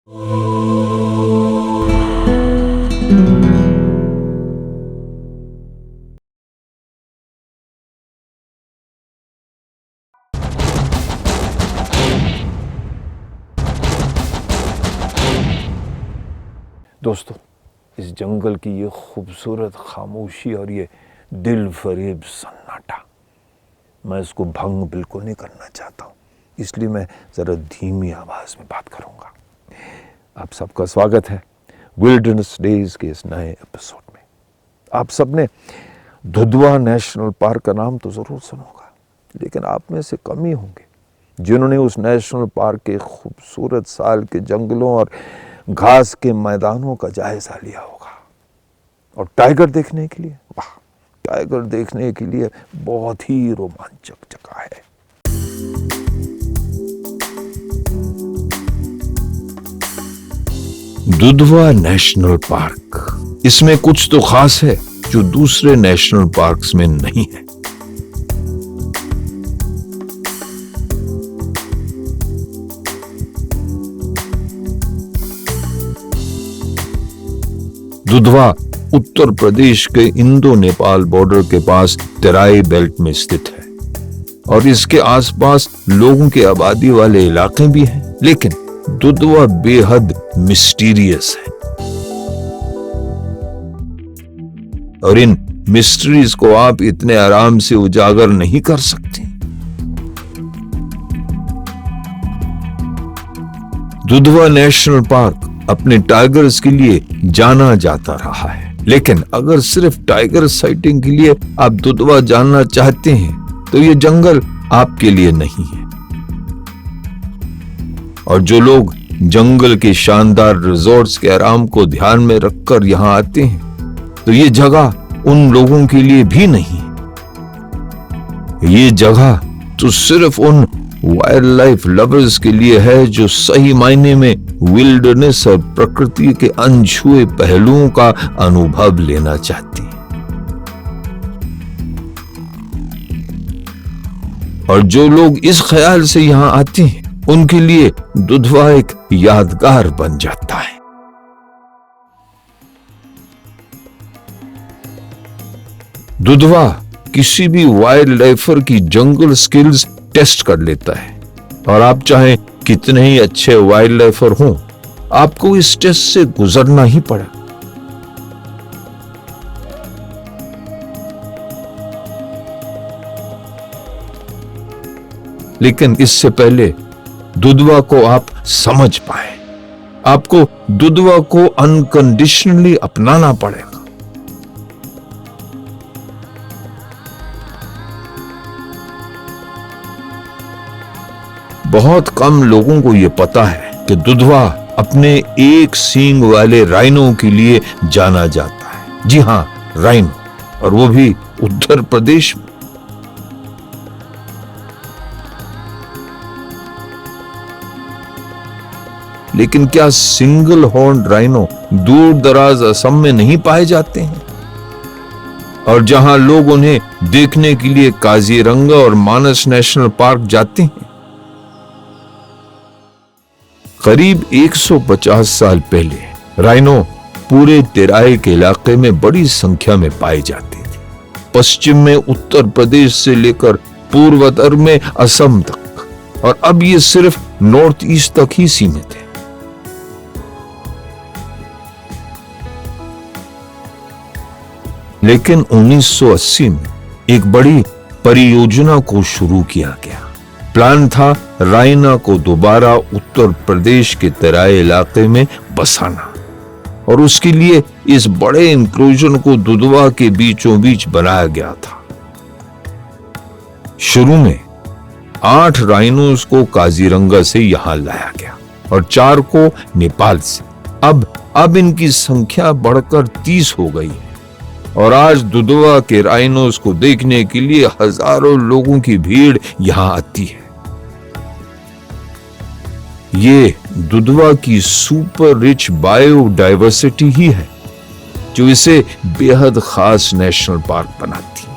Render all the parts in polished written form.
दोस्तों, इस जंगल की ये खूबसूरत खामोशी और ये दिल फरेब सन्नाटा, मैं इसको भंग बिल्कुल नहीं करना चाहता हूँ, इसलिए मैं ज़रा धीमी आवाज़ में बात करूँगा। आप सबका स्वागत है विल्डरनेस डेज के इस नए एपिसोड में। आप सबने दुधवा नेशनल पार्क का नाम तो ज़रूर सुना होगा, लेकिन आप में से कम ही होंगे जिन्होंने उस नेशनल पार्क के खूबसूरत साल के जंगलों और घास के मैदानों का जायजा लिया होगा। और टाइगर देखने के लिए, वाह, टाइगर देखने के लिए बहुत ही रोमांचक जगह है। दुधवा नेशनल पार्क, इसमें कुछ तो खास है जो दूसरे नेशनल पार्क्स में नहीं है। दुधवा उत्तर प्रदेश के इंडो नेपाल बॉर्डर के पास तराई बेल्ट में स्थित है और इसके आसपास लोगों की आबादी वाले इलाके भी हैं, लेकिन दुधवा बेहद मिस्टीरियस है और इन मिस्ट्रीज को आप इतने आराम से उजागर नहीं कर सकते। दुधवा नेशनल पार्क अपने टाइगर्स के लिए जाना जाता रहा है, लेकिन अगर सिर्फ टाइगर साइटिंग के लिए आप दुधवा जानना चाहते हैं तो ये जंगल आपके लिए नहीं है। और जो लोग जंगल के शानदार रिजॉर्ट्स के आराम को ध्यान में रखकर यहां आते हैं तो ये जगह उन लोगों के लिए भी नहीं है। ये जगह तो सिर्फ उन वाइल्ड लाइफ लवर्स के लिए है जो सही मायने में विल्डरनेस और प्रकृति के अनछुए पहलुओं का अनुभव लेना चाहते हैं। और जो लोग इस ख्याल से यहां आते हैं उनके लिए दुधवा एक यादगार बन जाता है। दुधवा किसी भी वाइल्ड लाइफर की जंगल स्किल्स टेस्ट कर लेता है और आप चाहे कितने ही अच्छे वाइल्ड लाइफर हों, आपको इस टेस्ट से गुजरना ही पड़ा। लेकिन इससे पहले दुधवा को आप समझ पाए, आपको दुधवा को अनकंडीशनली अपनाना पड़ेगा। बहुत कम लोगों को यह पता है कि दुधवा अपने एक सींग वाले राइनो के लिए जाना जाता है। जी हां, राइनो, और वो भी उत्तर प्रदेश में। लेकिन क्या सिंगल हॉर्न राइनो दूर दराज असम में नहीं पाए जाते हैं? और जहां लोग उन्हें देखने के लिए काजीरंगा और मानस नेशनल पार्क जाते हैं। करीब 150 साल पहले राइनो पूरे तेराई के इलाके में बड़ी संख्या में पाए जाते थे। पश्चिम में उत्तर प्रदेश से लेकर पूर्वोत्तर में असम तक, और अब ये सिर्फ नॉर्थ ईस्ट तक ही सीमित है। लेकिन 1980 में एक बड़ी परियोजना को शुरू किया गया। प्लान था राइना को दोबारा उत्तर प्रदेश के तराई इलाके में बसाना, और उसके लिए इस बड़े इंक्लूजन को दुधवा के बीचों बीच बनाया गया था। शुरू में 8 राइनोस को काजीरंगा से यहां लाया गया और 4 को नेपाल से। अब इनकी संख्या बढ़कर 30 हो गई है और आज दुधवा के राइनोस को देखने के लिए हजारों लोगों की भीड़ यहां आती है। ये दुधवा की सुपर रिच बायोडाइवर्सिटी ही है जो इसे बेहद खास नेशनल पार्क बनाती है।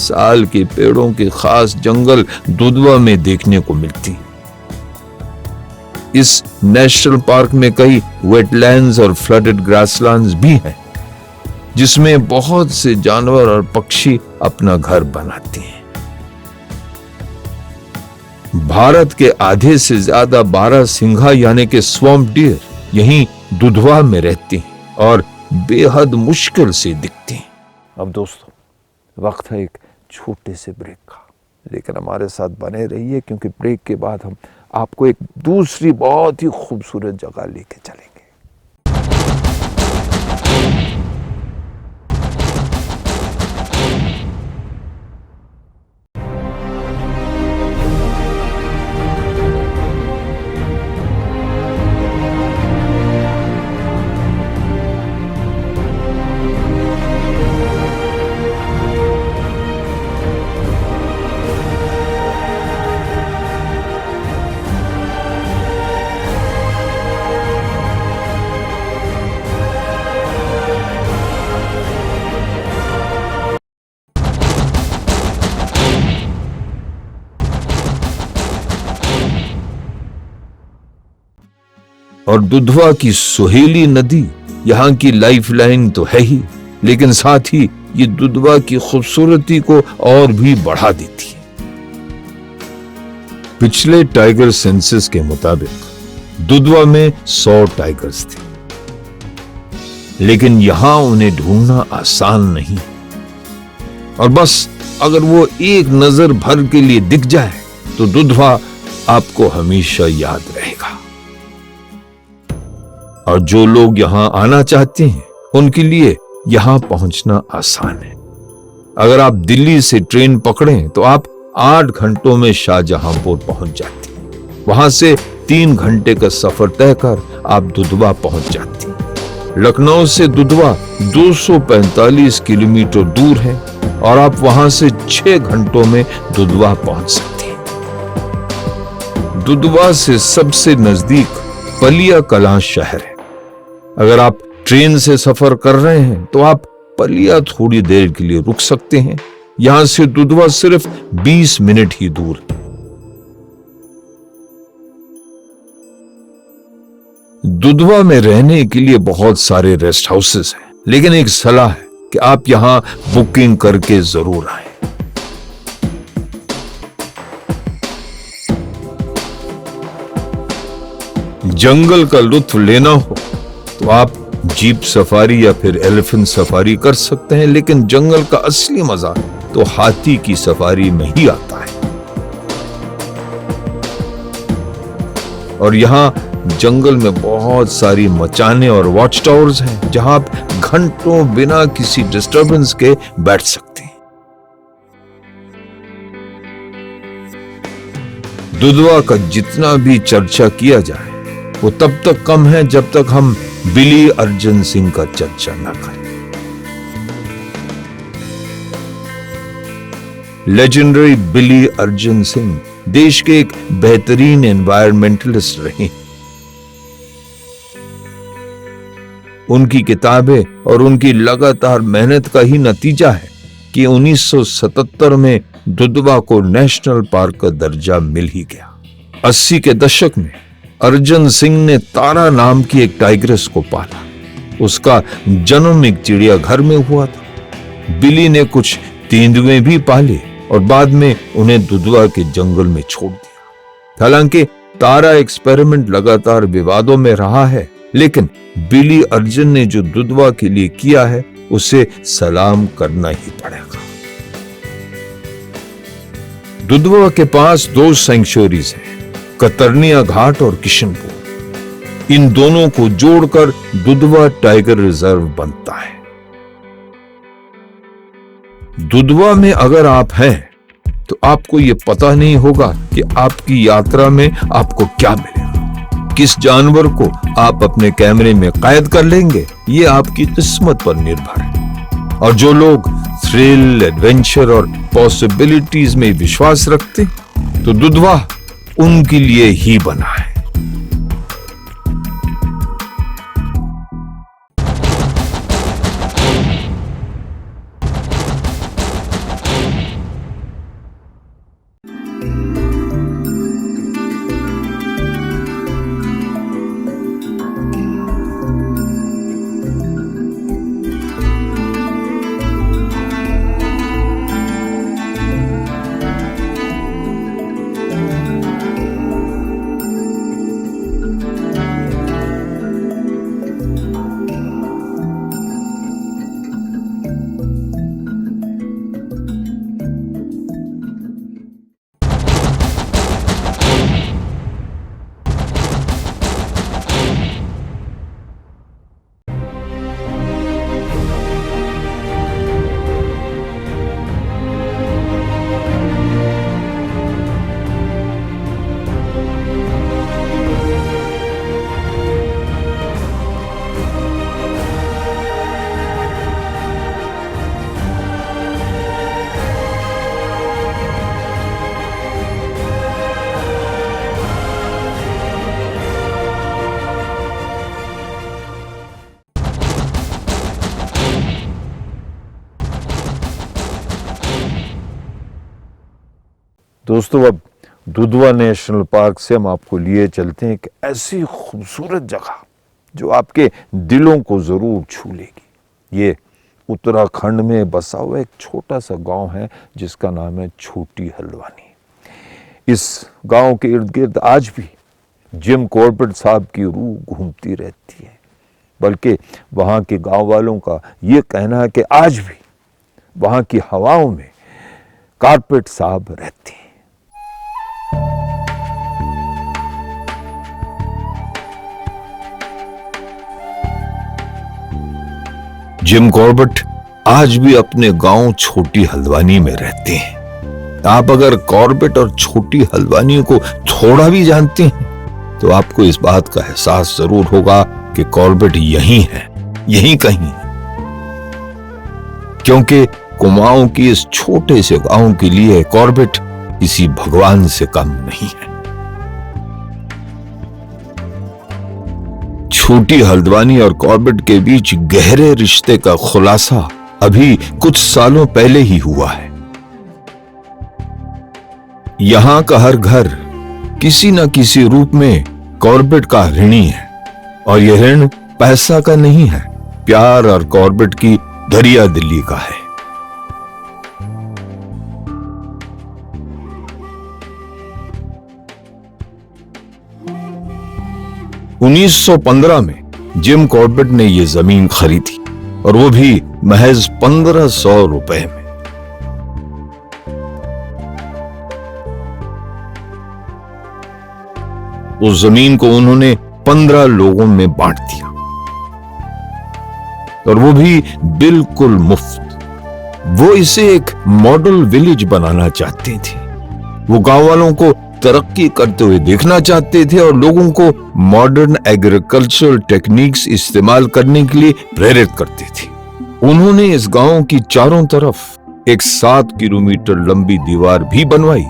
साल के पेड़ों के खास जंगल दुधवा में देखने को मिलती हैं। इस नेशनल पार्क में कई वेटलैंड्स और फ्लडेड ग्रासलैंड्स भी हैं, जिसमें बहुत से जानवर और पक्षी अपना घर बनाते हैं। भारत के आधे से ज्यादा 12 सिंघा यानी कि स्वैम्प डियर यहीं दुधवा में रहते हैं और बेहद मुश्किल से दिखते हैं। अब दोस्तों, वक्त है एक छोटे से ब्रेक का, लेकिन हमारे साथ बने रहिए, क्योंकि ब्रेक के बाद हम आपको एक दूसरी बहुत ही खूबसूरत जगह लेके चलेंगे। और दुधवा की सुहेली नदी यहाँ की लाइफलाइन तो है ही, लेकिन साथ ही ये दुधवा की खूबसूरती को और भी बढ़ा देती है। पिछले टाइगर सेंसस के मुताबिक दुधवा में 100 टाइगर्स थे, लेकिन यहां उन्हें ढूंढना आसान नहीं। और बस अगर वो एक नजर भर के लिए दिख जाए तो दुधवा आपको हमेशा याद रहेगा। और जो लोग यहां आना चाहते हैं उनके लिए यहां पहुंचना आसान है। अगर आप दिल्ली से ट्रेन पकड़ें तो आप 8 घंटों में शाहजहांपुर पहुंच जाते हैं। वहां से 3 घंटे का सफर तय कर आप दुधवा पहुंच जाते हैं। लखनऊ से दुधवा 245 किलोमीटर दूर है और आप वहां से 6 घंटों में दुधवा पहुंच सकते हैं। दुधवा से सबसे नजदीक पलिया कलां शहर है। अगर आप ट्रेन से सफर कर रहे हैं तो आप पलिया थोड़ी देर के लिए रुक सकते हैं। यहां से दुधवा सिर्फ 20 मिनट ही दूर है। दुधवा में रहने के लिए बहुत सारे रेस्ट हाउसेस हैं, लेकिन एक सलाह है कि आप यहां बुकिंग करके जरूर आएं। जंगल का लुत्फ लेना हो तो आप जीप सफारी या फिर एलिफेंट सफारी कर सकते हैं, लेकिन जंगल का असली मजा तो हाथी की सफारी में ही आता है। और यहां जंगल में बहुत सारी मचाने और वॉच टावर्स हैं, जहां आप घंटों बिना किसी डिस्टरबेंस के बैठ सकते हैं। दुधवा का जितना भी चर्चा किया जाए वो तब तक कम है जब तक हम बिली अर्जुन सिंह का चर्चा न करें। लेजेंडरी बिली अर्जुन सिंह देश के एक बेहतरीन एनवायरमेंटलिस्ट रहे। उनकी किताबें और उनकी लगातार मेहनत का ही नतीजा है कि 1977 में दुधवा को नेशनल पार्क का दर्जा मिल ही गया। 80 के दशक में अर्जुन सिंह ने तारा नाम की एक टाइग्रेस को पाला। उसका जन्म एक चिड़ियाघर में हुआ था। बिली ने कुछ तेंदुए भी पाले और बाद में उन्हें दुधवा के जंगल में छोड़ दिया। हालांकि तारा एक्सपेरिमेंट लगातार विवादों में रहा है, लेकिन बिली अर्जुन ने जो दुधवा के लिए किया है उसे सलाम करना ही पड़ेगा। दुधवा के पास 2 सैंक्चुअरीज हैं, कतरनिया घाट और किशनपुर। इन दोनों को जोड़कर दुधवा टाइगर रिजर्व बनता है। दुधवा में अगर आप हैं तो आपको यह पता नहीं होगा कि आपकी यात्रा में आपको क्या मिलेगा। किस जानवर को आप अपने कैमरे में कैद कर लेंगे, ये आपकी किस्मत पर निर्भर है। और जो लोग थ्रिल, एडवेंचर और पॉसिबिलिटीज में विश्वास रखते तो दुधवा उनके लिए ही बना है। दोस्तों, अब दुधवा नेशनल पार्क से हम आपको लिए चलते हैं एक ऐसी खूबसूरत जगह जो आपके दिलों को ज़रूर छू लेगी। ये उत्तराखंड में बसा हुआ एक छोटा सा गांव है जिसका नाम है छोटी हल्द्वानी। इस गांव के इर्द गिर्द आज भी जिम कॉर्बेट साहब की रूह घूमती रहती है, बल्कि वहाँ के गांव वालों का ये कहना है कि आज भी वहाँ की हवाओं में कॉर्बेट साहब रहते हैं। जिम कॉर्बेट आज भी अपने गांव छोटी हल्द्वानी में रहते हैं। आप अगर कॉर्बेट और छोटी हल्द्वानी को थोड़ा भी जानते हैं तो आपको इस बात का एहसास जरूर होगा कि कॉर्बेट यहीं है, यहीं कहीं है, क्योंकि कुमाऊं की इस छोटे से गांव के लिए कॉर्बेट किसी भगवान से कम नहीं है। छोटी हल्द्वानी और कॉर्बेट के बीच गहरे रिश्ते का खुलासा अभी कुछ सालों पहले ही हुआ है। यहां का हर घर किसी न किसी रूप में कॉर्बेट का ऋणी है, और यह ऋण पैसा का नहीं है, प्यार और कॉर्बेट की दरिया दिली का है। उन्नीस 1915 में जिम कॉर्बेट ने यह जमीन खरीदी, और वो भी महज 1500 रुपए में। उस जमीन को उन्होंने 15 लोगों में बांट दिया, और वो भी बिल्कुल मुफ्त। वो इसे एक मॉडल विलेज बनाना चाहते थे। वो गांव वालों को तरक्की करते हुए देखना चाहते थे और लोगों को मॉडर्न एग्रीकल्चरल टेक्निक्स इस्तेमाल करने के लिए प्रेरित करते थे। उन्होंने इस गांव की चारों तरफ एक 7 किलोमीटर लंबी दीवार भी बनवाई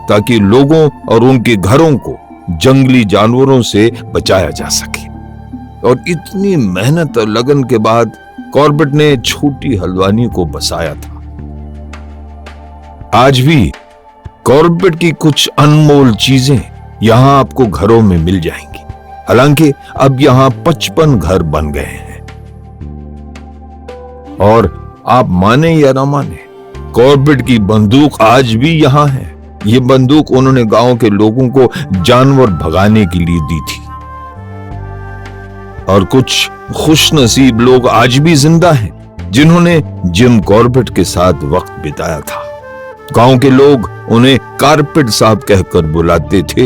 ताकि लोगों और उनके घरों को जंगली जानवरों से बचाया जा सके। और इतनी मेहनत और लगन के बाद कॉर्बेट ने छोटी हल्द्वानी को बसाया था। आज भी कॉर्बेट की कुछ अनमोल चीजें यहां आपको घरों में मिल जाएंगी। हालांकि अब यहां 55 घर बन गए हैं, और आप माने या ना माने, कॉर्बेट की बंदूक आज भी यहां है। ये बंदूक उन्होंने गांव के लोगों को जानवर भगाने के लिए दी थी। और कुछ खुशनसीब लोग आज भी जिंदा हैं जिन्होंने जिम कॉर्बेट के साथ वक्त बिताया था। गांव के लोग उन्हें कॉर्बेट साहब कहकर बुलाते थे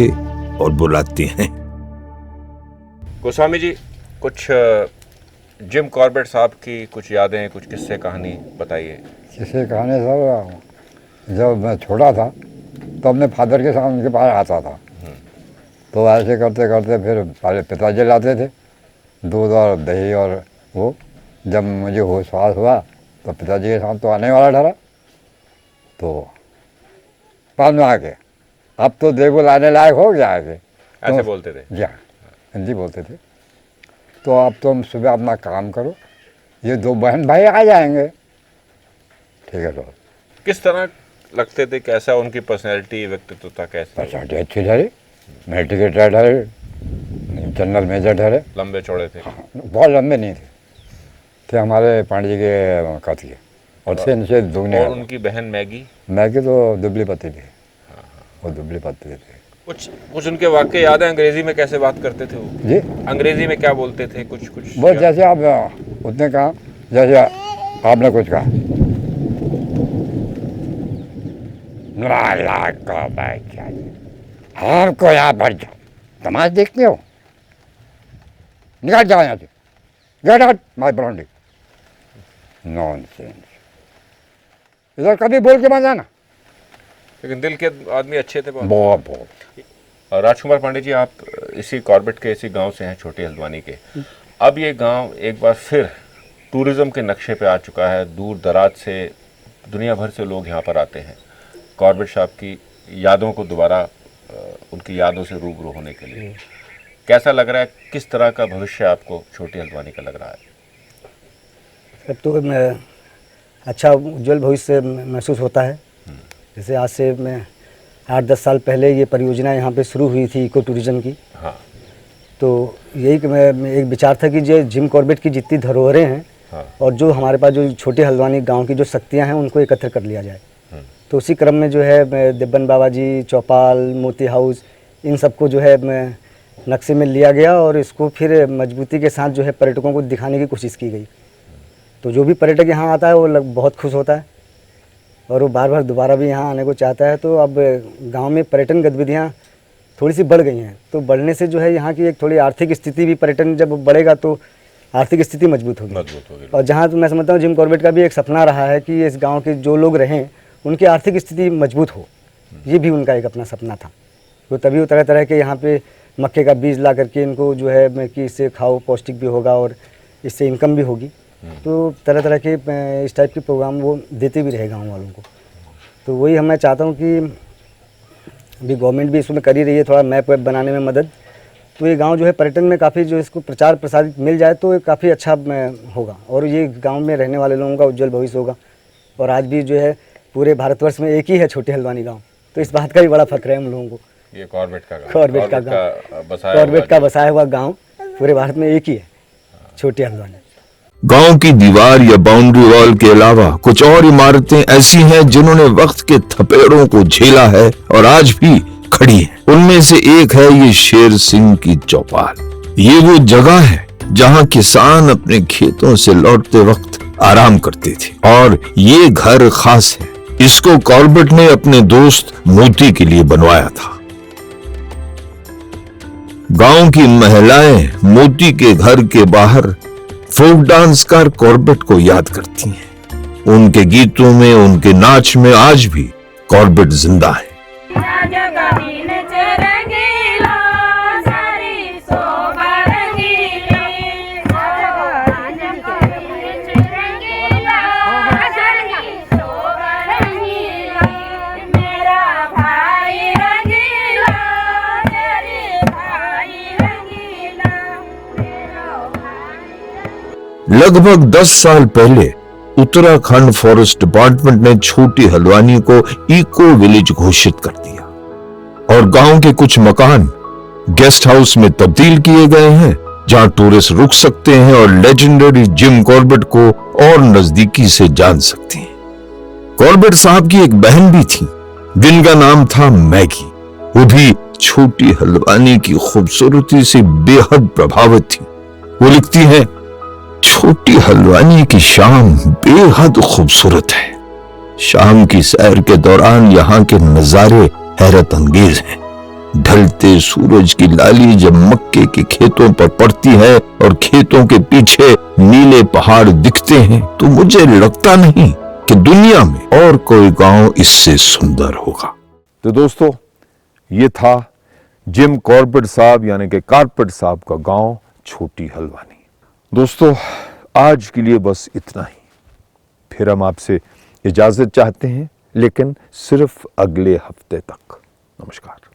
और बुलाते हैं। गोस्वामी जी, कुछ जिम कॉर्बेट साहब की कुछ यादें, कुछ किस्से कहानी बताइए। किस्से कहानी साहब, जब मैं छोटा था तो अपने फादर के साथ उनके पास आता था। तो ऐसे करते करते फिर पहले पिताजी लाते थे दूध और दही, और वो जब मुझे होश हुआ तो पिताजी के साथ तो आने वाला ठहरा। तो बाद में आके अब तो देखो लाने लायक हो गया है। ऐसे बोलते थे? जी हाँ, हिंदी बोलते थे। तो अब तुम सुबह अपना काम करो, ये 2 बहन भाई आ जाएंगे। ठीक है। तो किस तरह लगते थे? कैसा उनकी पर्सनैलिटी, व्यक्तित्व था? कैसे? पर्सनैलिटी अच्छी ठहरी, मिलिट्री के रिटायर्ड ठहरे, जनरल मेजर ठहरे। लंबे चौड़े थे? हाँ, बहुत लंबे नहीं थे हमारे पांडे जी के कद के, और से इनसे दुगने। और उनकी बहन मैगी? मैगी तो दुबली पत्ती थी। वो दुबली पत्ती थी। कुछ उनके वाक्य याद है? अंग्रेजी में कैसे बात करते थे वो? जी, अंग्रेजी में क्या बोलते थे? कुछ बस जैसे आप उसने कहा, जैसे आपने कुछ कहा, हमको यहाँ पर जाओ, तमाश देखते हो, निकाल जाओ यहाँ से, get out my brandy. Nonsense. इधर कभी बोल के मत जाना। लेकिन दिल के आदमी अच्छे थे बहुत बहुत। राजकुमार पांडे जी, आप इसी कॉर्बेट के इसी गांव से हैं, छोटी हल्द्वानी के। अब ये गांव एक बार फिर टूरिज्म के नक्शे पे आ चुका है। दूर दराज से, दुनिया भर से लोग यहाँ पर आते हैं कॉर्बेट साहब की यादों को दोबारा, उनकी यादों से रूबरू होने के लिए। कैसा लग रहा है? किस तरह का भविष्य आपको छोटी हल्द्वानी का लग रहा है? तो मैं अच्छा उज्जवल भविष्य महसूस होता है। जैसे आज से मैं 8-10 साल पहले ये परियोजना यहाँ पे शुरू हुई थी इको टूरिज्म की। हाँ तो यही कि मैं एक विचार था कि जो जिम कॉर्बेट की जितनी धरोहरें हैं हाँ और जो हमारे पास जो छोटे हल्द्वानी गांव की जो शक्तियाँ हैं उनको एकत्र कर लिया जाए। तो उसी क्रम में जो है दिब्बन बाबा जी, चौपाल, मोती हाउस, इन सबको जो है नक्शे में लिया गया और इसको फिर मजबूती के साथ जो है पर्यटकों को दिखाने की कोशिश की गई। तो जो भी पर्यटक यहाँ आता है वो बहुत खुश होता है और वो बार बार दोबारा भी यहाँ आने को चाहता है। तो अब गांव में पर्यटन गतिविधियाँ थोड़ी सी बढ़ गई हैं। तो बढ़ने से जो है यहाँ की एक थोड़ी आर्थिक स्थिति भी, पर्यटन जब बढ़ेगा तो आर्थिक स्थिति मजबूत होगी। और जहाँ तो मैं समझता हूँ जिम कॉर्बेट का भी एक सपना रहा है कि इस गाँव के जो लोग रहें उनकी आर्थिक स्थिति मजबूत हो, ये भी उनका एक अपना सपना था। तो तभी वो तरह तरह के यहाँ पे मक्के का बीज ला करके इनको जो है कि इससे खाओ, पौष्टिक भी होगा और इससे इनकम भी होगी। तो तरह तरह के इस टाइप के प्रोग्राम वो देते भी रहे गाँव वालों को। तो वही मैं चाहता हूँ कि अभी गवर्नमेंट भी इसमें कर ही रही है थोड़ा मैप वैप बनाने में मदद। तो ये गांव जो है पर्यटन में काफ़ी जो इसको प्रचार प्रसारित मिल जाए तो ये काफ़ी अच्छा होगा और ये गांव में रहने वाले लोगों का उज्जवल भविष्य होगा। और आज भी जो है पूरे भारतवर्ष में एक ही है छोटे हल्द्वानी गांव, तो इस बात का भी बड़ा फख्र है हम लोगों को। ये कॉर्बेट का गाँव, कॉर्बेट का बसाया हुआ गाँव पूरे भारत में एक ही है, छोटे हल्द्वानी। गांव की दीवार या बाउंड्री वॉल के अलावा कुछ और इमारतें ऐसी हैं जिन्होंने वक्त के थपेड़ों को झेला है और आज भी खड़ी हैं। उनमें से एक है ये शेर सिंह की चौपाल। ये वो जगह है जहां किसान अपने खेतों से लौटते वक्त आराम करते थे और ये घर खास है। इसको कॉर्बेट ने अपने दोस्त मोती के लिए बनवाया था। गांव की महिलाएं मोती के घर के बाहर फोक डांसकार कॉर्बेट को याद करती हैं। उनके गीतों में, उनके नाच में आज भी कॉर्बेट जिंदा है। लगभग 10 साल पहले उत्तराखंड फॉरेस्ट डिपार्टमेंट ने छोटी हल्द्वानी को इको विलेज घोषित कर दिया और गांव के कुछ मकान गेस्ट हाउस में तब्दील किए गए हैं जहां टूरिस्ट रुक सकते हैं और लेजेंडरी जिम कॉर्बेट को और नजदीकी से जान सकते हैं। कॉर्बेट साहब की एक बहन भी थी जिनका नाम था मैगी। वो भी छोटी हल्द्वानी की खूबसूरती से बेहद प्रभावित थी। वो लिखती है, छोटी हल्द्वानी की शाम बेहद खूबसूरत है। शाम की सैर के दौरान यहाँ के नजारे हैरत अंगेज हैं। ढलते सूरज की लाली जब मक्के के खेतों पर पड़ती है और खेतों के पीछे नीले पहाड़ दिखते हैं तो मुझे लगता नहीं कि दुनिया में और कोई गांव इससे सुंदर होगा। तो दोस्तों, ये था जिम कॉर्बेट साहब यानी कि कारपेट साहब का गांव छोटी हल्द्वानी। दोस्तों, आज के लिए बस इतना ही। फिर हम आपसे इजाजत चाहते हैं, लेकिन सिर्फ अगले हफ्ते तक। नमस्कार।